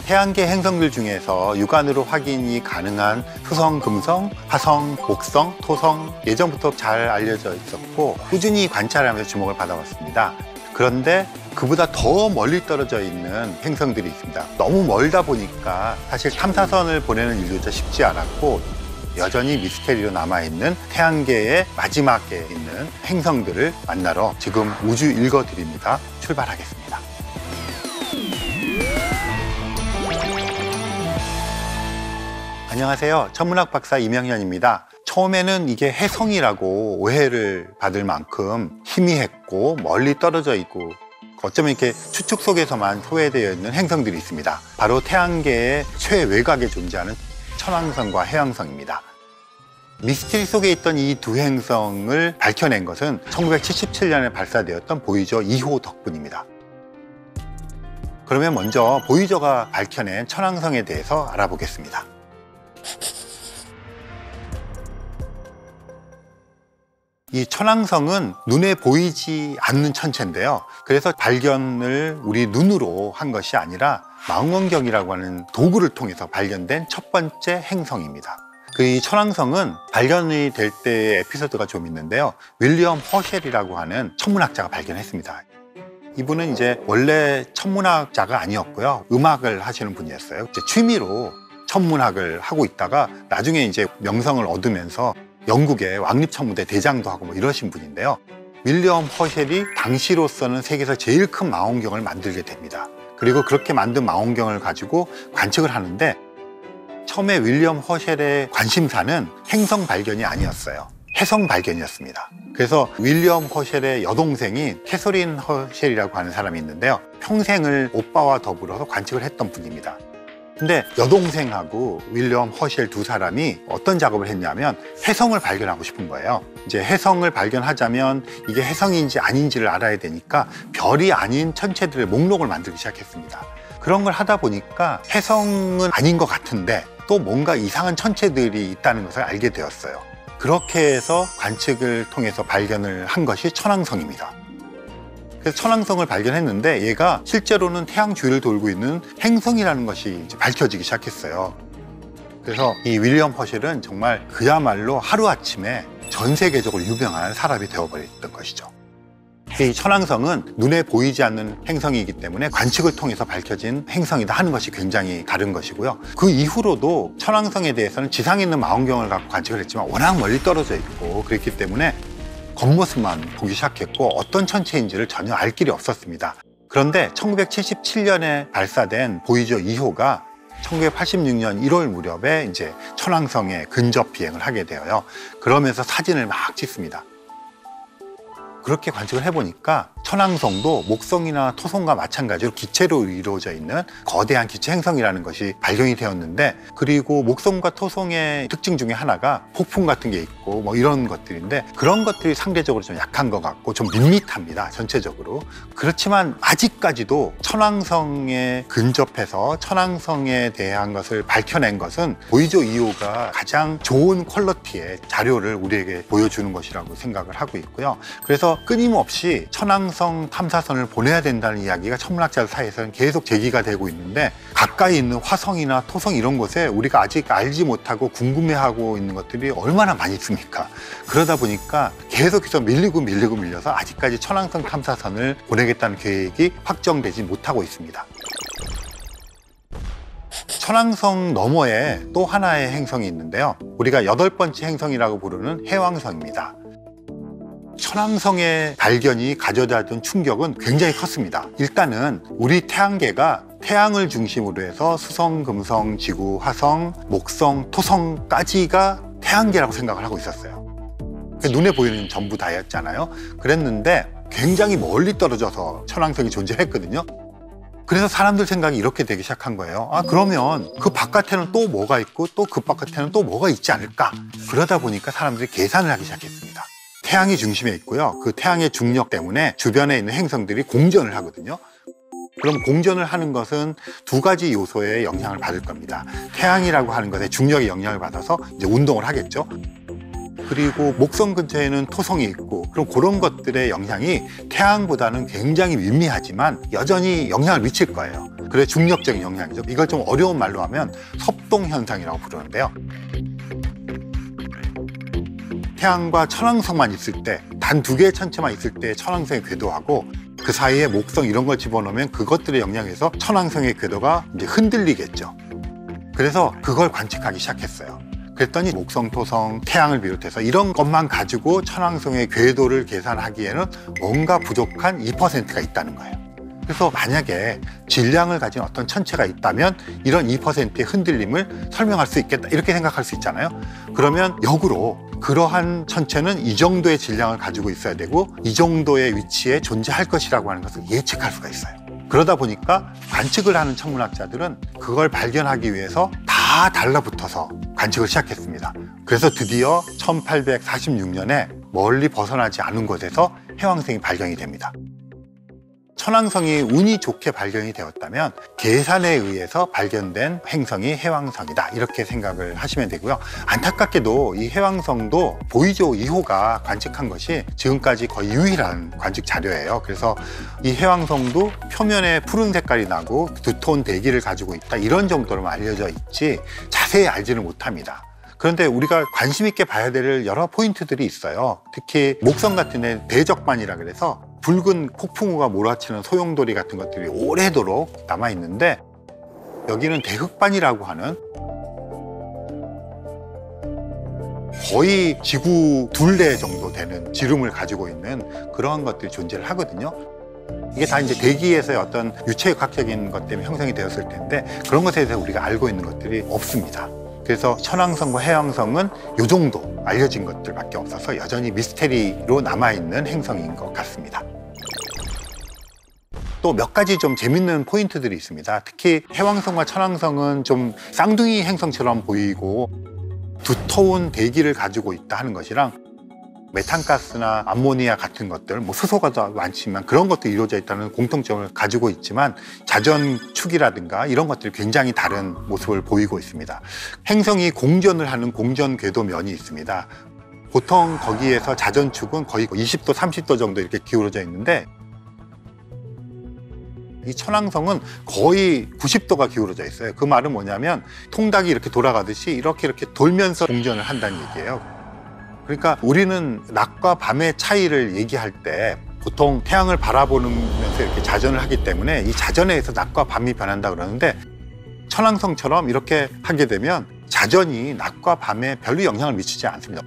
태양계 행성들 중에서 육안으로 확인이 가능한 수성, 금성, 화성, 목성, 토성 예전부터 잘 알려져 있었고 꾸준히 관찰하면서 주목을 받아왔습니다. 그런데 그보다 더 멀리 떨어져 있는 행성들이 있습니다. 너무 멀다 보니까 사실 탐사선을 보내는 일조차 쉽지 않았고 여전히 미스테리로 남아있는 태양계의 마지막에 있는 행성들을 만나러 지금 우주 읽어드립니다. 출발하겠습니다. 안녕하세요. 천문학 박사 이명현입니다. 처음에는 이게 혜성이라고 오해를 받을 만큼 희미했고 멀리 떨어져 있고 어쩌면 이렇게 추측 속에서만 소외되어 있는 행성들이 있습니다. 바로 태양계의 최외곽에 존재하는 천왕성과 해왕성입니다. 미스테리 속에 있던 이 두 행성을 밝혀낸 것은 1977년에 발사되었던 보이저 2호 덕분입니다. 그러면 먼저 보이저가 밝혀낸 천왕성에 대해서 알아보겠습니다. 이 천왕성은 눈에 보이지 않는 천체인데요. 그래서 발견을 우리 눈으로 한 것이 아니라 망원경이라고 하는 도구를 통해서 발견된 첫 번째 행성입니다. 이 천왕성은 발견이 될 때의 에피소드가 좀 있는데요. 윌리엄 허셸이라고 하는 천문학자가 발견했습니다. 이분은 이제 원래 천문학자가 아니었고요. 음악을 하시는 분이었어요. 이제 취미로 천문학을 하고 있다가 나중에 이제 명성을 얻으면서 영국의 왕립천문대 대장도 하고 뭐 이러신 분인데요. 윌리엄 허셸이 당시로서는 세계에서 제일 큰 망원경을 만들게 됩니다. 그리고 그렇게 만든 망원경을 가지고 관측을 하는데 처음에 윌리엄 허셸의 관심사는 행성 발견이 아니었어요. 해성 발견이었습니다. 그래서 윌리엄 허셸의 여동생이 캐서린 허셸이라고 하는 사람이 있는데요. 평생을 오빠와 더불어서 관측을 했던 분입니다. 근데 여동생하고 윌리엄 허셸 두 사람이 어떤 작업을 했냐면 해성을 발견하고 싶은 거예요. 이제 해성을 발견하자면 이게 해성인지 아닌지를 알아야 되니까 별이 아닌 천체들의 목록을 만들기 시작했습니다. 그런 걸 하다 보니까 해성은 아닌 것 같은데 또 뭔가 이상한 천체들이 있다는 것을 알게 되었어요. 그렇게 해서 관측을 통해서 발견을 한 것이 천왕성입니다. 그래서 천왕성을 발견했는데 얘가 실제로는 태양 주위를 돌고 있는 행성이라는 것이 이제 밝혀지기 시작했어요. 그래서 이 윌리엄 허셸은 정말 그야말로 하루아침에 전 세계적으로 유명한 사람이 되어버렸던 것이죠. 이 천왕성은 눈에 보이지 않는 행성이기 때문에 관측을 통해서 밝혀진 행성이다 하는 것이 굉장히 다른 것이고요. 그 이후로도 천왕성에 대해서는 지상에 있는 망원경을 갖고 관측을 했지만 워낙 멀리 떨어져 있고 그랬기 때문에 겉모습만 보기 시작했고 어떤 천체인지를 전혀 알 길이 없었습니다. 그런데 1977년에 발사된 보이저 2호가 1986년 1월 무렵에 이제 천왕성에 근접 비행을 하게 되어요. 그러면서 사진을 막 찍습니다. 그렇게 관측을 해보니까 천왕성도 목성이나 토성과 마찬가지로 기체로 이루어져 있는 거대한 기체 행성이라는 것이 발견이 되었는데 그리고 목성과 토성의 특징 중에 하나가 폭풍 같은 게 있고 뭐 이런 것들인데 그런 것들이 상대적으로 좀 약한 것 같고 좀 밋밋합니다. 전체적으로. 그렇지만 아직까지도 천왕성에 근접해서 천왕성에 대한 것을 밝혀낸 것은 보이저 2호가 가장 좋은 퀄리티의 자료를 우리에게 보여주는 것이라고 생각을 하고 있고요. 그래서 끊임없이 천왕성 탐사선을 보내야 된다는 이야기가 천문학자들 사이에서는 계속 제기가 되고 있는데 가까이 있는 화성이나 토성 이런 곳에 우리가 아직 알지 못하고 궁금해하고 있는 것들이 얼마나 많이 있습니까? 그러다 보니까 계속해서 밀려서 아직까지 천왕성 탐사선을 보내겠다는 계획이 확정되지 못하고 있습니다. 천왕성 너머에 또 하나의 행성이 있는데요. 우리가 8번째 행성이라고 부르는 해왕성입니다. 천왕성의 발견이 가져다 준 충격은 굉장히 컸습니다. 일단은 우리 태양계가 태양을 중심으로 해서 수성, 금성, 지구, 화성, 목성, 토성까지가 태양계라고 생각을 하고 있었어요. 눈에 보이는 전부 다였잖아요. 그랬는데 굉장히 멀리 떨어져서 천왕성이 존재했거든요. 그래서 사람들 생각이 이렇게 되기 시작한 거예요. 그러면 그 바깥에는 또 뭐가 있고 또 그 바깥에는 또 뭐가 있지 않을까? 그러다 보니까 사람들이 계산을 하기 시작했습니다. 태양이 중심에 있고요. 그 태양의 중력 때문에 주변에 있는 행성들이 공전을 하거든요. 그럼 공전을 하는 것은 두 가지 요소의 영향을 받을 겁니다. 태양이라고 하는 것에 중력의 영향을 받아서 이제 운동을 하겠죠. 그리고 목성 근처에는 토성이 있고 그럼 그런 것들의 영향이 태양보다는 굉장히 미미하지만 여전히 영향을 미칠 거예요. 그래 중력적인 영향이죠. 이걸 좀 어려운 말로 하면 섭동현상이라고 부르는데요. 태양과 천왕성만 있을 때, 단 2개의 천체만 있을 때 천왕성의 궤도하고 그 사이에 목성 이런 걸 집어넣으면 그것들의 영향에서 천왕성의 궤도가 이제 흔들리겠죠. 그래서 그걸 관측하기 시작했어요. 그랬더니 목성, 토성, 태양을 비롯해서 이런 것만 가지고 천왕성의 궤도를 계산하기에는 뭔가 부족한 2%가 있다는 거예요. 그래서 만약에 질량을 가진 어떤 천체가 있다면 이런 2%의 흔들림을 설명할 수 있겠다 이렇게 생각할 수 있잖아요. 그러면 역으로 그러한 천체는 이 정도의 질량을 가지고 있어야 되고 이 정도의 위치에 존재할 것이라고 하는 것을 예측할 수가 있어요. 그러다 보니까 관측을 하는 천문학자들은 그걸 발견하기 위해서 다 달라붙어서 관측을 시작했습니다. 그래서 드디어 1846년에 멀리 벗어나지 않은 곳에서 해왕성이 발견이 됩니다. 천왕성이 운이 좋게 발견이 되었다면 계산에 의해서 발견된 행성이 해왕성이다 이렇게 생각을 하시면 되고요. 안타깝게도 이 해왕성도 보이저 2호가 관측한 것이 지금까지 거의 유일한 관측 자료예요. 그래서 이 해왕성도 표면에 푸른 색깔이 나고 두터운 대기를 가지고 있다 이런 정도로만 알려져 있지 자세히 알지는 못합니다. 그런데 우리가 관심 있게 봐야 될 여러 포인트들이 있어요. 특히 목성 같은 데 대적반이라 그래서 붉은 폭풍우가 몰아치는 소용돌이 같은 것들이 오래도록 남아있는데 여기는 대흑반이라고 하는 거의 지구 둘레 정도 되는 지름을 가지고 있는 그러한 것들이 존재를 하거든요. 이게 다 이제 대기에서의 어떤 유체과학적인 것 때문에 형성이 되었을 텐데 그런 것에 대해서 우리가 알고 있는 것들이 없습니다. 그래서 천왕성과 해왕성은 이 정도 알려진 것들밖에 없어서 여전히 미스테리로 남아있는 행성인 것 같습니다. 또 몇 가지 좀 재밌는 포인트들이 있습니다. 특히 해왕성과 천왕성은 좀 쌍둥이 행성처럼 보이고 두터운 대기를 가지고 있다 하는 것이랑 메탄가스나 암모니아 같은 것들, 수소가 더 많지만 그런 것도 이루어져 있다는 공통점을 가지고 있지만 자전축이라든가 이런 것들이 굉장히 다른 모습을 보이고 있습니다. 행성이 공전을 하는 공전궤도면이 있습니다. 보통 거기에서 자전축은 거의 20도, 30도 정도 이렇게 기울어져 있는데 이 천왕성은 거의 90도가 기울어져 있어요. 그 말은 뭐냐면 통닭이 이렇게 돌아가듯이 이렇게 돌면서 공전을 한다는 얘기예요. 그러니까 우리는 낮과 밤의 차이를 얘기할 때 보통 태양을 바라보면서 이렇게 자전을 하기 때문에 이 자전에 의해서 낮과 밤이 변한다 그러는데 천왕성처럼 이렇게 하게 되면 자전이 낮과 밤에 별로 영향을 미치지 않습니다.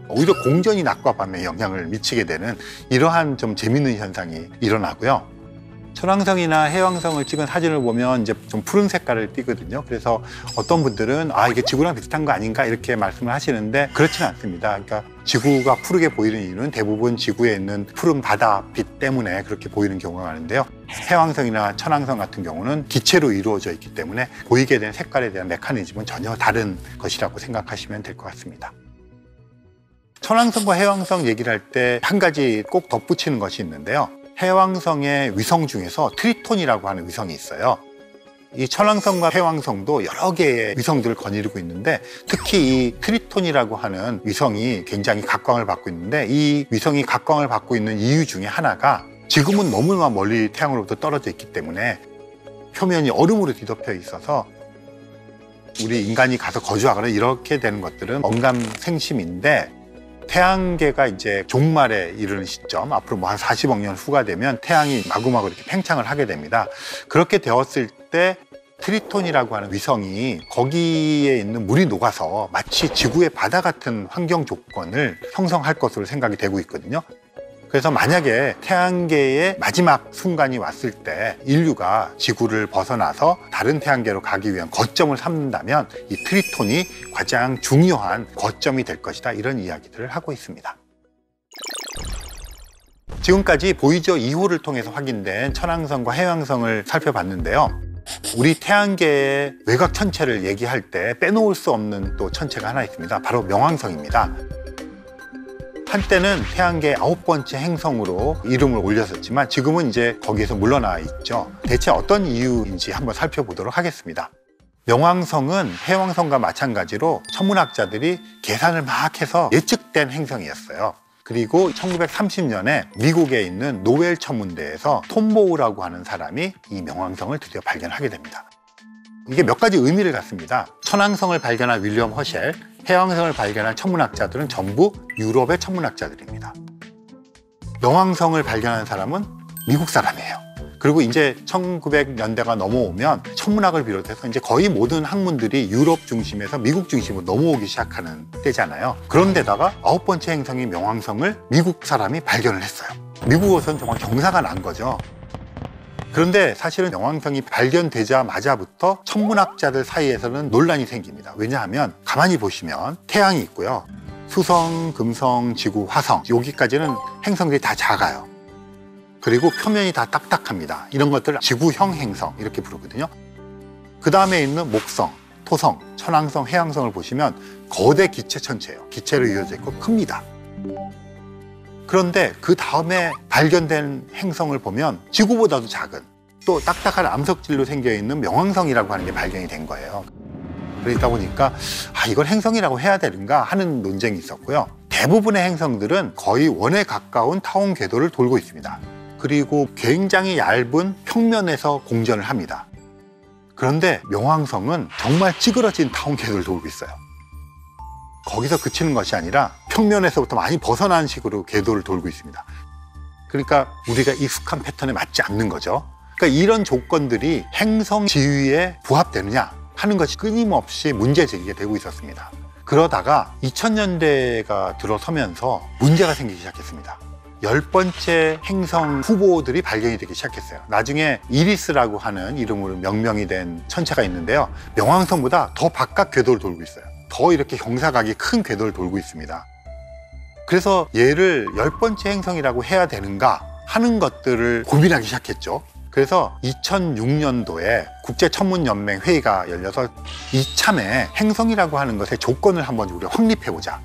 오히려 공전이 낮과 밤에 영향을 미치게 되는 이러한 좀 재밌는 현상이 일어나고요. 천왕성이나 해왕성을 찍은 사진을 보면 이제 좀 푸른 색깔을 띠거든요. 그래서 어떤 분들은 이게 지구랑 비슷한 거 아닌가 이렇게 말씀을 하시는데 그렇지는 않습니다. 그러니까 지구가 푸르게 보이는 이유는 대부분 지구에 있는 푸른 바다빛 때문에 그렇게 보이는 경우가 많은데요. 해왕성이나 천왕성 같은 경우는 기체로 이루어져 있기 때문에 보이게 된 색깔에 대한 메커니즘은 전혀 다른 것이라고 생각하시면 될 것 같습니다. 천왕성과 해왕성 얘기를 할 때 한 가지 꼭 덧붙이는 것이 있는데요. 해왕성의 위성 중에서 트리톤이라고 하는 위성이 있어요. 이 천왕성과 해왕성도 여러 개의 위성들을 거느리고 있는데 특히 이 트리톤이라고 하는 위성이 굉장히 각광을 받고 있는데 이 위성이 각광을 받고 있는 이유 중에 하나가 지금은 너무나 멀리 태양으로부터 떨어져 있기 때문에 표면이 얼음으로 뒤덮여 있어서 우리 인간이 가서 거주하거나 이렇게 되는 것들은 언감생심인데 태양계가 이제 종말에 이르는 시점, 앞으로 뭐 한 40억 년 후가 되면 태양이 마구마구 이렇게 팽창을 하게 됩니다. 그렇게 되었을 때 트리톤이라고 하는 위성이 거기에 있는 물이 녹아서 마치 지구의 바다 같은 환경 조건을 형성할 것으로 생각이 되고 있거든요. 그래서 만약에 태양계의 마지막 순간이 왔을 때 인류가 지구를 벗어나서 다른 태양계로 가기 위한 거점을 삼는다면 이 트리톤이 가장 중요한 거점이 될 것이다 이런 이야기들을 하고 있습니다. 지금까지 보이저 2호를 통해서 확인된 천왕성과 해왕성을 살펴봤는데요. 우리 태양계의 외곽 천체를 얘기할 때 빼놓을 수 없는 또 천체가 하나 있습니다. 바로 명왕성입니다. 한때는 태양계의 9번째 행성으로 이름을 올렸었지만 지금은 이제 거기에서 물러나 있죠. 대체 어떤 이유인지 한번 살펴보도록 하겠습니다. 명왕성은 해왕성과 마찬가지로 천문학자들이 계산을 막 해서 예측된 행성이었어요. 그리고 1930년에 미국에 있는 노웰 천문대에서 톰 보우라고 하는 사람이 이 명왕성을 드디어 발견하게 됩니다. 이게 몇 가지 의미를 갖습니다. 천왕성을 발견한 윌리엄 허셸, 해왕성을 발견한 천문학자들은 전부 유럽의 천문학자들입니다. 명왕성을 발견한 사람은 미국 사람이에요. 그리고 이제 1900년대가 넘어오면 천문학을 비롯해서 이제 거의 모든 학문들이 유럽 중심에서 미국 중심으로 넘어오기 시작하는 때잖아요. 그런데다가 9번째 행성인 명왕성을 미국 사람이 발견을 했어요. 미국으로서는 정말 경사가 난 거죠. 그런데 사실은 명왕성이 발견되자마자부터 천문학자들 사이에서는 논란이 생깁니다. 왜냐하면 가만히 보시면 태양이 있고요. 수성, 금성, 지구, 화성, 여기까지는 행성들이 다 작아요. 그리고 표면이 다 딱딱합니다. 이런 것들을 지구형 행성 이렇게 부르거든요. 그 다음에 있는 목성, 토성, 천왕성, 해왕성을 보시면 거대 기체 천체예요. 기체로 이어져 있고 큽니다. 그런데 그 다음에 발견된 행성을 보면 지구보다도 작은 또 딱딱한 암석질로 생겨있는 명왕성이라고 하는 게 발견이 된 거예요. 그러다 보니까 이걸 행성이라고 해야 되는가 하는 논쟁이 있었고요. 대부분의 행성들은 거의 원에 가까운 타원 궤도를 돌고 있습니다. 그리고 굉장히 얇은 평면에서 공전을 합니다. 그런데 명왕성은 정말 찌그러진 타원 궤도를 돌고 있어요. 거기서 그치는 것이 아니라 평면에서부터 많이 벗어난 식으로 궤도를 돌고 있습니다. 그러니까 우리가 익숙한 패턴에 맞지 않는 거죠. 그러니까 이런 조건들이 행성 지위에 부합되느냐 하는 것이 끊임없이 문제 제기가 되고 있었습니다. 그러다가 2000년대가 들어서면서 문제가 생기기 시작했습니다. 10번째 행성 후보들이 발견이 되기 시작했어요. 나중에 이리스라고 하는 이름으로 명명이 된 천체가 있는데요. 명왕성보다 더 바깥 궤도를 돌고 있어요. 더 이렇게 경사각이 큰 궤도를 돌고 있습니다. 그래서 얘를 10번째 행성이라고 해야 되는가 하는 것들을 고민하기 시작했죠. 그래서 2006년도에 국제천문연맹 회의가 열려서 이참에 행성이라고 하는 것의 조건을 한번 우리가 확립해보자.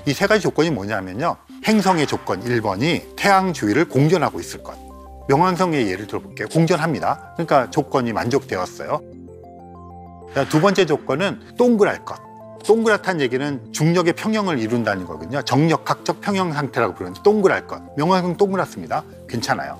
이 세 가지 조건이 뭐냐면요. 행성의 조건 1번이 태양 주위를 공전하고 있을 것. 명왕성의 예를 들어볼게요. 공전합니다. 그러니까 조건이 만족되었어요. 두 번째 조건은 동그랄 것. 동그랗다는 얘기는 중력의 평형을 이룬다는 거거든요. 정력학적 평형 상태라고 부르는데 동그랄 것. 명왕성 동그랗습니다. 괜찮아요.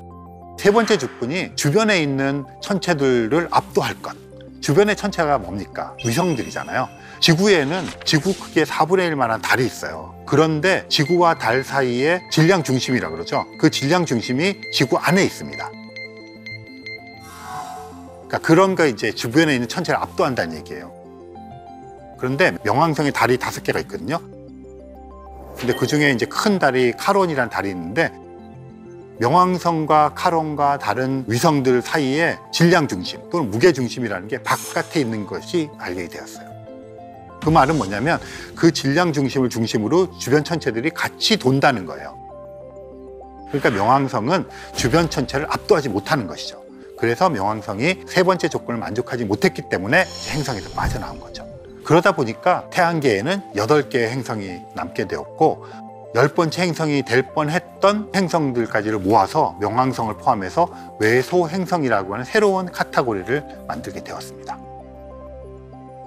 세 번째 조건이 주변에 있는 천체들을 압도할 것. 주변의 천체가 뭡니까? 위성들이잖아요. 지구에는 지구 크기의 4분의 1만한 달이 있어요. 그런데 지구와 달 사이에 질량 중심이라고 그러죠. 그 질량 중심이 지구 안에 있습니다. 그러니까 그런 거 이제 주변에 있는 천체를 압도한다는 얘기예요. 그런데 명왕성에 달이 5개가 있거든요. 근데 그 중에 이제 큰 달이 카론이라는 달이 있는데 명왕성과 카론과 다른 위성들 사이에 질량 중심 또는 무게 중심이라는 게 바깥에 있는 것이 발견이 되었어요. 그 말은 뭐냐면 그 질량 중심을 중심으로 주변 천체들이 같이 돈다는 거예요. 그러니까 명왕성은 주변 천체를 압도하지 못하는 것이죠. 그래서 명왕성이 세 번째 조건을 만족하지 못했기 때문에 행성에서 빠져나온 거죠. 그러다 보니까 태양계에는 8개의 행성이 남게 되었고 10번째 행성이 될 뻔했던 행성들까지를 모아서 명왕성을 포함해서 외소 행성이라고 하는 새로운 카테고리를 만들게 되었습니다.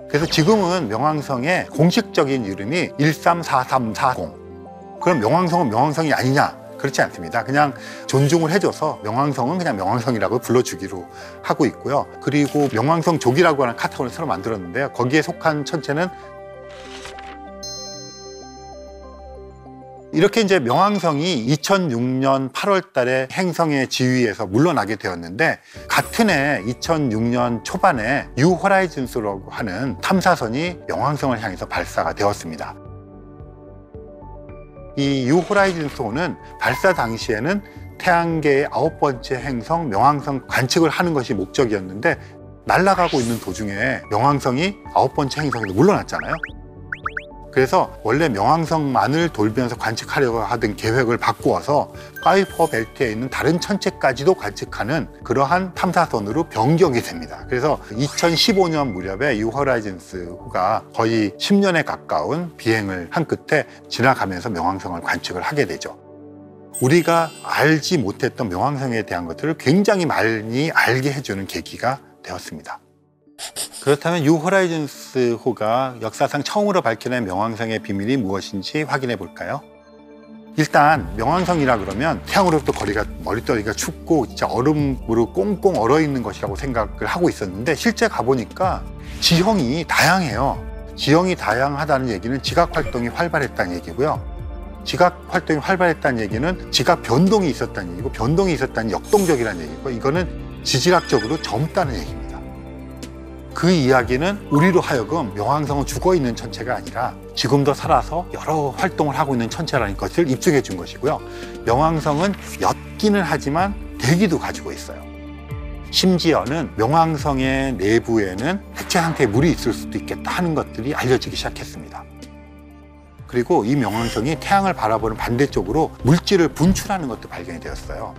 그래서 지금은 명왕성의 공식적인 이름이 134340. 그럼 명왕성은 명왕성이 아니냐? 그렇지 않습니다. 그냥 존중을 해줘서 명왕성은 그냥 명왕성이라고 불러주기로 하고 있고요. 그리고 명왕성족이라고 하는 카테고리를 새로 만들었는데요. 거기에 속한 천체는 이렇게 이제 명왕성이 2006년 8월 달에 행성의 지위에서 물러나게 되었는데 같은 해 2006년 초반에 뉴 호라이즌스라고 하는 탐사선이 명왕성을 향해서 발사가 되었습니다. 이 뉴 호라이즌스호는 발사 당시에는 태양계의 9번째 행성 명왕성 관측을 하는 것이 목적이었는데 날아가고 있는 도중에 명왕성이 9번째 행성에서 물러났잖아요. 그래서 원래 명왕성만을 돌면서 관측하려고 하던 계획을 바꾸어서 파이퍼 벨트에 있는 다른 천체까지도 관측하는 그러한 탐사선으로 변경이 됩니다. 그래서 2015년 무렵에 뉴 호라이즌스호가 거의 10년에 가까운 비행을 한 끝에 지나가면서 명왕성을 관측을 하게 되죠. 우리가 알지 못했던 명왕성에 대한 것들을 굉장히 많이 알게 해주는 계기가 되었습니다. 그렇다면 뉴 호라이즌스호가 역사상 처음으로 밝혀낸 명왕성의 비밀이 무엇인지 확인해 볼까요? 일단 명왕성이라 그러면 태양으로부터 거리가 머릿결이가 춥고 진짜 얼음으로 꽁꽁 얼어 있는 것이라고 생각을 하고 있었는데 실제 가보니까 지형이 다양해요. 지형이 다양하다는 얘기는 지각 활동이 활발했다는 얘기고요. 지각 활동이 활발했다는 얘기는 지각 변동이 있었다는 얘기고, 변동이 있었다는 역동적이라는 얘기고, 이거는 지질학적으로 젊다는 얘기입니다. 그 이야기는 우리로 하여금 명왕성은 죽어있는 천체가 아니라 지금도 살아서 여러 활동을 하고 있는 천체라는 것을 입증해 준 것이고요. 명왕성은 옅기는 하지만 대기도 가지고 있어요. 심지어는 명왕성의 내부에는 액체 상태의 물이 있을 수도 있겠다 하는 것들이 알려지기 시작했습니다. 그리고 이 명왕성이 태양을 바라보는 반대쪽으로 물질을 분출하는 것도 발견이 되었어요.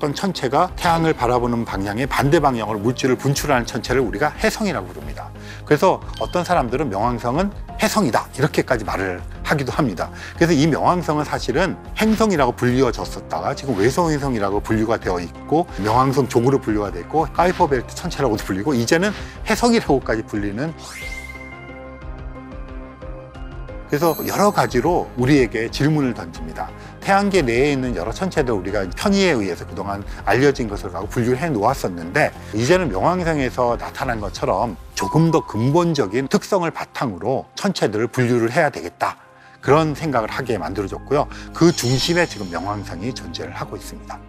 어떤 천체가 태양을 바라보는 방향의 반대 방향으로 물질을 분출하는 천체를 우리가 해성이라고 부릅니다. 그래서 어떤 사람들은 명왕성은 해성이다 이렇게까지 말을 하기도 합니다. 그래서 이 명왕성은 사실은 행성이라고 불리워졌었다가 지금 외성행성이라고 분류가 되어 있고, 명왕성 종으로 분류가 되어 있고, 카이퍼 벨트 천체라고도 불리고, 이제는 해성이라고까지 불리는, 그래서 여러 가지로 우리에게 질문을 던집니다. 태양계 내에 있는 여러 천체들 우리가 편의에 의해서 그동안 알려진 것을 하고 분류를 해 놓았었는데, 이제는 명왕성에서 나타난 것처럼 조금 더 근본적인 특성을 바탕으로 천체들을 분류를 해야 되겠다, 그런 생각을 하게 만들어졌고요. 그 중심에 지금 명왕성이 존재를 하고 있습니다.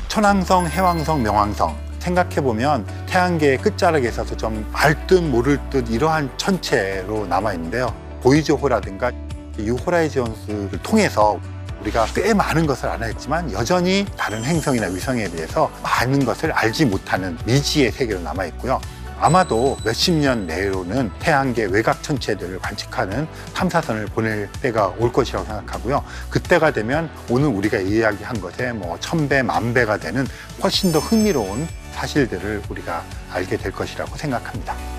천왕성, 해왕성, 명왕성, 생각해보면 태양계의 끝자락에 있어서 좀 알 듯 모를 듯 이러한 천체로 남아있는데요. 보이즈호라든가 이 호라이즌스를 통해서 우리가 꽤 많은 것을 알아냈지만 여전히 다른 행성이나 위성에 비해서 많은 것을 알지 못하는 미지의 세계로 남아있고요. 아마도 몇십 년 내로는 태양계 외곽 천체들을 관측하는 탐사선을 보낼 때가 올 것이라고 생각하고요. 그때가 되면 오늘 우리가 이야기한 것에 뭐 1000배, 10,000배가 되는 훨씬 더 흥미로운 사실들을 우리가 알게 될 것이라고 생각합니다.